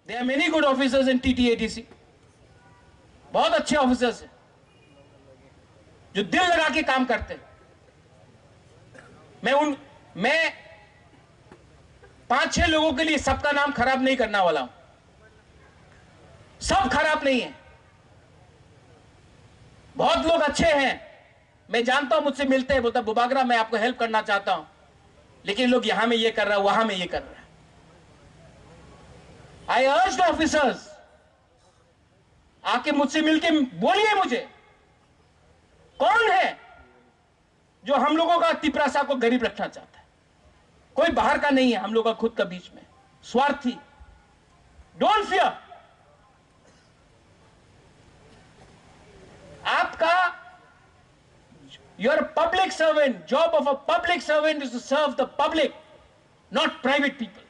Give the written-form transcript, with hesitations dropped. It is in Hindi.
There are many good officers in TTATC. बहुत अच्छे ऑफिसर्स हैं जो दिल लगा के काम करते हैं। मैं 5-6 लोगों के लिए सबका नाम खराब नहीं करने वाला हूं। सब खराब नहीं है, बहुत लोग अच्छे हैं। मैं जानता हूं, मुझसे मिलते हैं, बोलता बुबागरा मैं आपको हेल्प करना चाहता हूं, लेकिन लोग यहां में ये कर रहा है, वहां में ये कर रहा है। आई अर्ज ऑफिसर्स, आके मुझसे मिलके बोलिए मुझे कौन है जो हम लोगों का तिपरासा को गरीब रखना चाहता है। कोई बाहर का नहीं है, हम लोग का खुद का बीच में स्वार्थी। Don't fear. आपका your public servant, job of a public servant is to serve the public, not private people.